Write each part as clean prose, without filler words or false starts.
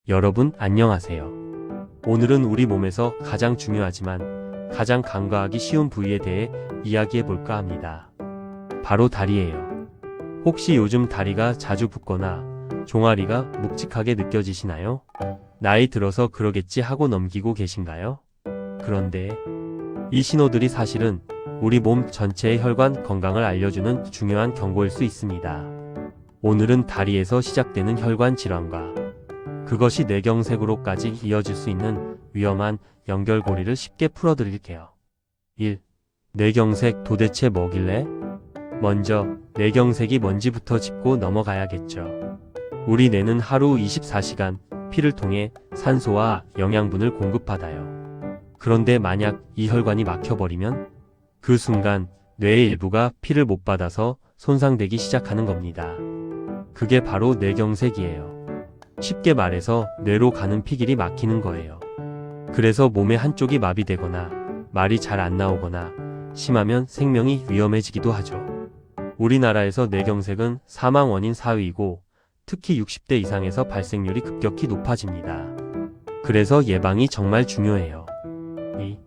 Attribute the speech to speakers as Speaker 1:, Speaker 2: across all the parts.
Speaker 1: 여러분 안녕하세요. 오늘은 우리 몸에서 가장 중요하지만 가장 간과하기 쉬운 부위에 대해 이야기해 볼까 합니다. 바로 다리예요. 혹시 요즘 다리가 자주 붓거나 종아리가 묵직하게 느껴지시나요? 나이 들어서 그러겠지 하고 넘기고 계신가요? 그런데 이 신호들이 사실은 우리 몸 전체의 혈관 건강을 알려주는 중요한 경고일 수 있습니다. 오늘은 다리에서 시작되는 혈관 질환과 그것이 뇌경색으로까지 이어질 수 있는 위험한 연결고리를 쉽게 풀어드릴게요. 1. 뇌경색 도대체 뭐길래? 먼저 뇌경색이 뭔지부터 짚고 넘어가야겠죠. 우리 뇌는 하루 24시간 피를 통해 산소와 영양분을 공급받아요. 그런데 만약 이 혈관이 막혀버리면 그 순간 뇌의 일부가 피를 못 받아서 손상되기 시작하는 겁니다. 그게 바로 뇌경색이에요. 쉽게 말해서 뇌로 가는 피길이 막히는 거예요. 그래서 몸의 한쪽이 마비되거나 말이 잘 안 나오거나 심하면 생명이 위험해지기도 하죠. 우리나라에서 뇌경색은 사망 원인 4위이고 특히 60대 이상에서 발생률이 급격히 높아집니다. 그래서 예방이 정말 중요해요. 2.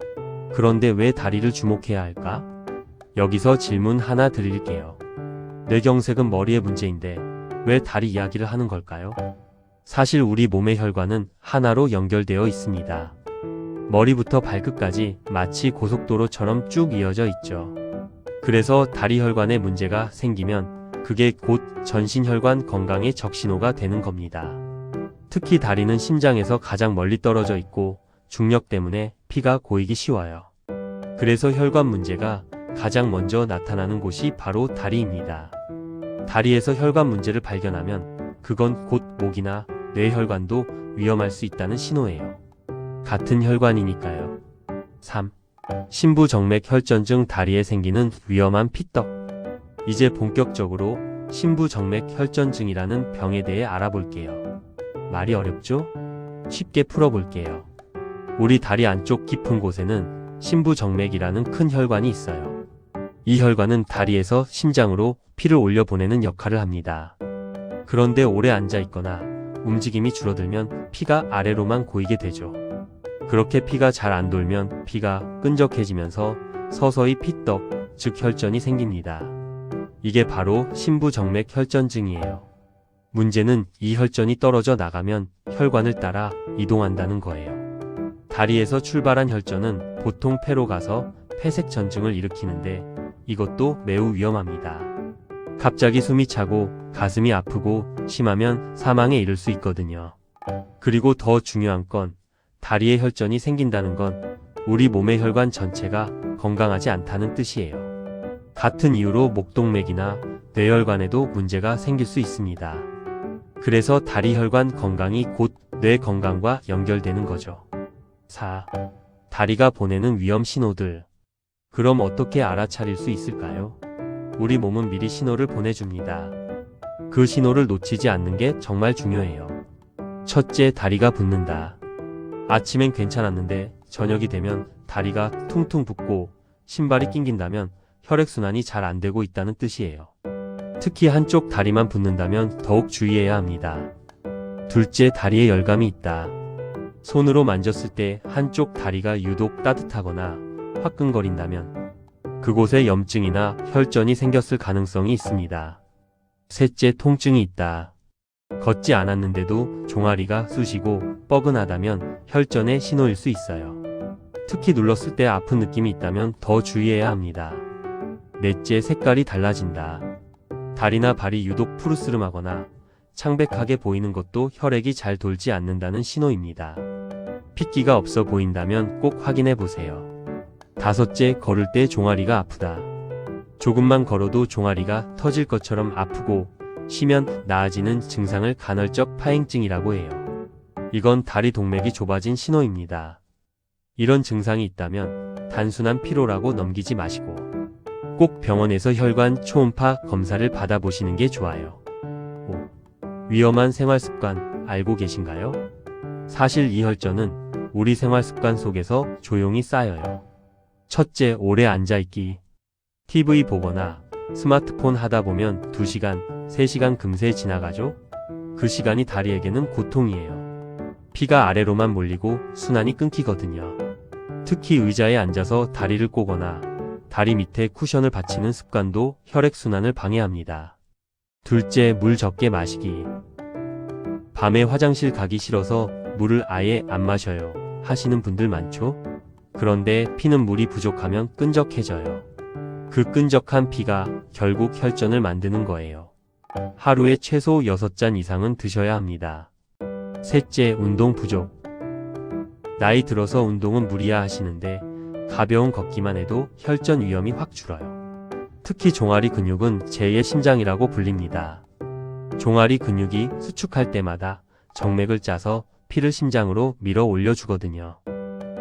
Speaker 1: 그런데 왜 다리를 주목해야 할까? 여기서 질문 하나 드릴게요. 뇌경색은 머리의 문제인데 왜 다리 이야기를 하는 걸까요? 사실 우리 몸의 혈관은 하나로 연결되어 있습니다. 머리부터 발끝까지 마치 고속도로처럼 쭉 이어져 있죠. 그래서 다리 혈관에 문제가 생기면 그게 곧 전신혈관 건강의 적신호가 되는 겁니다. 특히 다리는 심장에서 가장 멀리 떨어져 있고 중력 때문에 피가 고이기 쉬워요. 그래서 혈관 문제가 가장 먼저 나타나는 곳이 바로 다리입니다. 다리에서 혈관 문제를 발견하면 그건 곧 목이나 뇌혈관도 위험할 수 있다는 신호예요. 같은 혈관이니까요. 3. 심부정맥혈전증 다리에 생기는 위험한 피떡. 이제 본격적으로 심부정맥혈전증이라는 병에 대해 알아볼게요. 말이 어렵죠? 쉽게 풀어볼게요. 우리 다리 안쪽 깊은 곳에는 심부정맥이라는 큰 혈관이 있어요. 이 혈관은 다리에서 심장으로 피를 올려보내는 역할을 합니다. 그런데 오래 앉아있거나 움직임이 줄어들면 피가 아래로만 고이게 되죠. 그렇게 피가 잘 안 돌면 피가 끈적해지면서 서서히 피떡, 즉 혈전이 생깁니다. 이게 바로 심부정맥혈전증이에요. 문제는 이 혈전이 떨어져 나가면 혈관을 따라 이동한다는 거예요. 다리에서 출발한 혈전은 보통 폐로 가서 폐색전증을 일으키는데 이것도 매우 위험합니다. 갑자기 숨이 차고 가슴이 아프고 심하면 사망에 이를 수 있거든요. 그리고 더 중요한 건 다리에 혈전이 생긴다는 건 우리 몸의 혈관 전체가 건강하지 않다는 뜻이에요. 같은 이유로 목동맥이나 뇌혈관에도 문제가 생길 수 있습니다. 그래서 다리 혈관 건강이 곧 뇌 건강과 연결되는 거죠. 4. 다리가 보내는 위험 신호들. 그럼 어떻게 알아차릴 수 있을까요? 우리 몸은 미리 신호를 보내줍니다. 그 신호를 놓치지 않는 게 정말 중요해요. 첫째, 다리가 붓는다. 아침엔 괜찮았는데 저녁이 되면 다리가 퉁퉁 붓고 신발이 낑긴다면 혈액순환이 잘 안 되고 있다는 뜻이에요. 특히 한쪽 다리만 붓는다면 더욱 주의해야 합니다. 둘째, 다리에 열감이 있다. 손으로 만졌을 때 한쪽 다리가 유독 따뜻하거나 화끈거린다면 그곳에 염증이나 혈전이 생겼을 가능성이 있습니다. 셋째, 통증이 있다. 걷지 않았는데도 종아리가 쑤시고 뻐근하다면 혈전의 신호일 수 있어요. 특히 눌렀을 때 아픈 느낌이 있다면 더 주의해야 합니다. 넷째, 색깔이 달라진다. 다리나 발이 유독 푸르스름하거나 창백하게 보이는 것도 혈액이 잘 돌지 않는다는 신호입니다. 핏기가 없어 보인다면 꼭 확인해 보세요. 다섯째, 걸을 때 종아리가 아프다. 조금만 걸어도 종아리가 터질 것처럼 아프고 쉬면 나아지는 증상을 간헐적 파행증이라고 해요. 이건 다리 동맥이 좁아진 신호입니다. 이런 증상이 있다면 단순한 피로라고 넘기지 마시고 꼭 병원에서 혈관 초음파 검사를 받아보시는 게 좋아요. 5. 위험한 생활습관 알고 계신가요? 사실 이 혈전은 우리 생활습관 속에서 조용히 쌓여요. 첫째, 오래 앉아있기. TV 보거나 스마트폰 하다 보면 2시간, 3시간 금세 지나가죠? 그 시간이 다리에게는 고통이에요. 피가 아래로만 몰리고 순환이 끊기거든요. 특히 의자에 앉아서 다리를 꼬거나 다리 밑에 쿠션을 받치는 습관도 혈액순환을 방해합니다. 둘째, 물 적게 마시기. 밤에 화장실 가기 싫어서 물을 아예 안 마셔요 하시는 분들 많죠? 그런데 피는 물이 부족하면 끈적해져요. 그 끈적한 피가 결국 혈전을 만드는 거예요. 하루에 최소 6잔 이상은 드셔야 합니다. 셋째, 운동 부족. 나이 들어서 운동은 무리야 하시는데 가벼운 걷기만 해도 혈전 위험이 확 줄어요. 특히 종아리 근육은 제2의 심장이라고 불립니다. 종아리 근육이 수축할 때마다 정맥을 짜서 피를 심장으로 밀어 올려주거든요.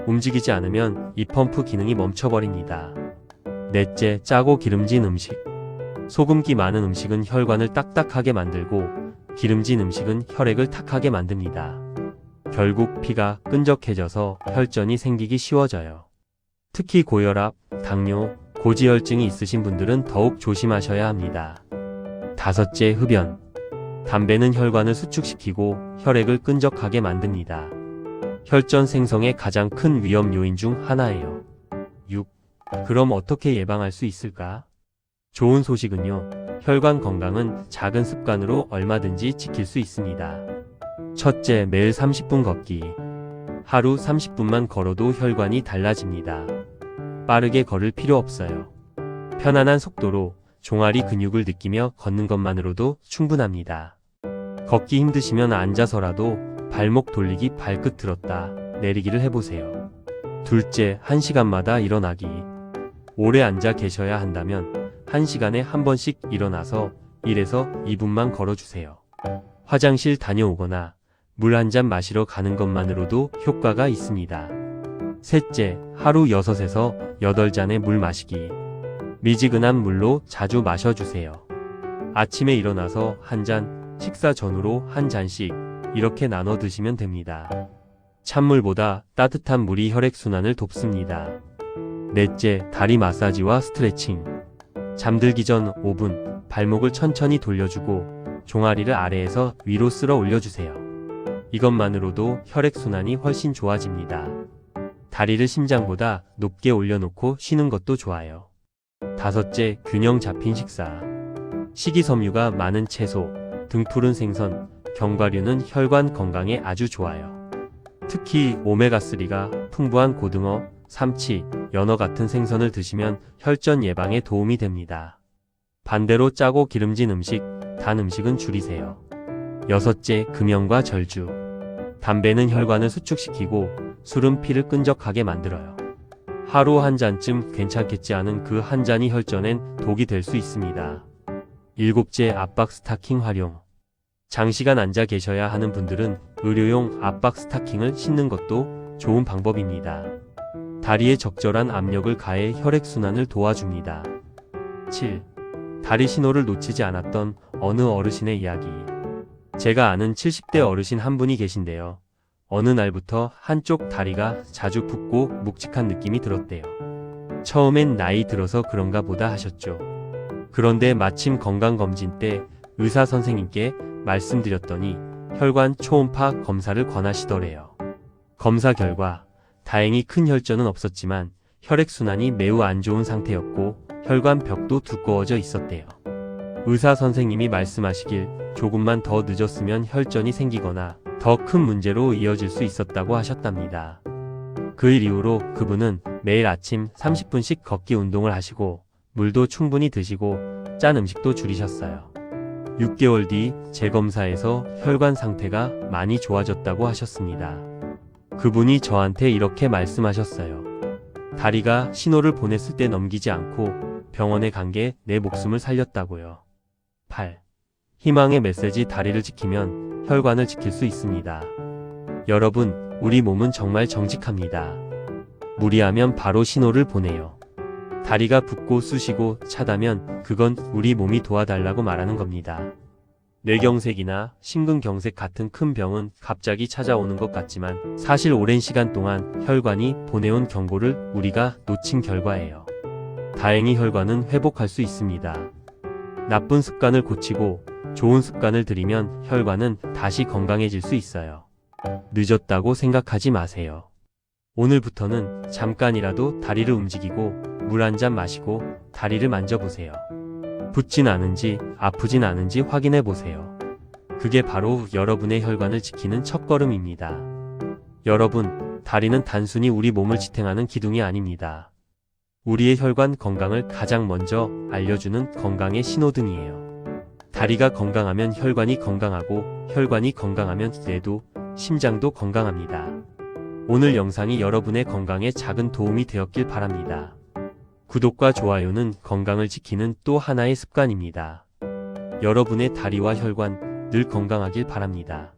Speaker 1: 움직이지 않으면 이 펌프 기능이 멈춰버립니다. 넷째, 짜고 기름진 음식. 소금기 많은 음식은 혈관을 딱딱하게 만들고 기름진 음식은 혈액을 탁하게 만듭니다. 결국 피가 끈적해져서 혈전이 생기기 쉬워져요. 특히 고혈압, 당뇨, 고지혈증이 있으신 분들은 더욱 조심하셔야 합니다. 다섯째, 흡연. 담배는 혈관을 수축시키고 혈액을 끈적하게 만듭니다. 혈전 생성의 가장 큰 위험 요인 중 하나예요. 6. 그럼 어떻게 예방할 수 있을까? 좋은 소식은요, 혈관 건강은 작은 습관으로 얼마든지 지킬 수 있습니다. 첫째, 매일 30분 걷기. 하루 30분만 걸어도 혈관이 달라집니다. 빠르게 걸을 필요 없어요. 편안한 속도로 종아리 근육을 느끼며 걷는 것만으로도 충분합니다. 걷기 힘드시면 앉아서라도 발목 돌리기, 발끝 들었다 내리기를 해보세요. 둘째, 1시간마다 일어나기. 오래 앉아 계셔야 한다면 1시간에 한 번씩 일어나서 1에서 2분만 걸어주세요. 화장실 다녀오거나 물 한 잔 마시러 가는 것만으로도 효과가 있습니다. 셋째, 하루 6에서 8잔의 물 마시기. 미지근한 물로 자주 마셔주세요. 아침에 일어나서 한 잔, 식사 전후로 한 잔씩 이렇게 나눠 드시면 됩니다. 찬물보다 따뜻한 물이 혈액순환을 돕습니다. 넷째, 다리 마사지와 스트레칭. 잠들기 전 5분 발목을 천천히 돌려주고 종아리를 아래에서 위로 쓸어 올려주세요. 이것만으로도 혈액순환이 훨씬 좋아집니다. 다리를 심장보다 높게 올려놓고 쉬는 것도 좋아요. 다섯째, 균형 잡힌 식사. 식이섬유가 많은 채소, 등푸른 생선, 견과류는 혈관 건강에 아주 좋아요. 특히 오메가3가 풍부한 고등어, 삼치, 연어 같은 생선을 드시면 혈전 예방에 도움이 됩니다. 반대로 짜고 기름진 음식, 단 음식은 줄이세요. 여섯째, 금연과 절주. 담배는 혈관을 수축시키고 술은 피를 끈적하게 만들어요. 하루 한 잔쯤 괜찮겠지 하는 그 한 잔이 혈전엔 독이 될 수 있습니다. 일곱째, 압박 스타킹 활용. 장시간 앉아 계셔야 하는 분들은 의료용 압박 스타킹을 신는 것도 좋은 방법입니다. 다리에 적절한 압력을 가해 혈액순환을 도와줍니다. 7. 다리 신호를 놓치지 않았던 어느 어르신의 이야기. 제가 아는 70대 어르신 한 분이 계신데요. 어느 날부터 한쪽 다리가 자주 붓고 묵직한 느낌이 들었대요. 처음엔 나이 들어서 그런가 보다 하셨죠. 그런데 마침 건강검진 때 의사 선생님께 말씀드렸더니 혈관 초음파 검사를 권하시더래요. 검사 결과 다행히 큰 혈전은 없었지만 혈액순환이 매우 안 좋은 상태였고 혈관 벽도 두꺼워져 있었대요. 의사 선생님이 말씀하시길 조금만 더 늦었으면 혈전이 생기거나 더 큰 문제로 이어질 수 있었다고 하셨답니다. 그 일 이후로 그분은 매일 아침 30분씩 걷기 운동을 하시고 물도 충분히 드시고 짠 음식도 줄이셨어요. 6개월 뒤 재검사에서 혈관 상태가 많이 좋아졌다고 하셨습니다. 그분이 저한테 이렇게 말씀하셨어요. 다리가 신호를 보냈을 때 넘기지 않고 병원에 간 게 내 목숨을 살렸다고요. 8. 희망의 메시지. 다리를 지키면 혈관을 지킬 수 있습니다. 여러분, 우리 몸은 정말 정직합니다. 무리하면 바로 신호를 보내요. 다리가 붓고 쑤시고 차다면 그건 우리 몸이 도와달라고 말하는 겁니다. 뇌경색이나 심근경색 같은 큰 병은 갑자기 찾아오는 것 같지만 사실 오랜 시간 동안 혈관이 보내온 경고를 우리가 놓친 결과예요. 다행히 혈관은 회복할 수 있습니다. 나쁜 습관을 고치고 좋은 습관을 들이면 혈관은 다시 건강해질 수 있어요. 늦었다고 생각하지 마세요. 오늘부터는 잠깐이라도 다리를 움직이고 물 한 잔 마시고 다리를 만져보세요. 붓진 않은지 아프진 않은지 확인해 보세요. 그게 바로 여러분의 혈관을 지키는 첫걸음입니다. 여러분, 다리는 단순히 우리 몸을 지탱하는 기둥이 아닙니다. 우리의 혈관 건강을 가장 먼저 알려주는 건강의 신호등이에요. 다리가 건강하면 혈관이 건강하고 혈관이 건강하면 뇌도, 심장도 건강합니다. 오늘 영상이 여러분의 건강에 작은 도움이 되었길 바랍니다. 구독과 좋아요는 건강을 지키는 또 하나의 습관입니다. 여러분의 다리와 혈관 늘 건강하길 바랍니다.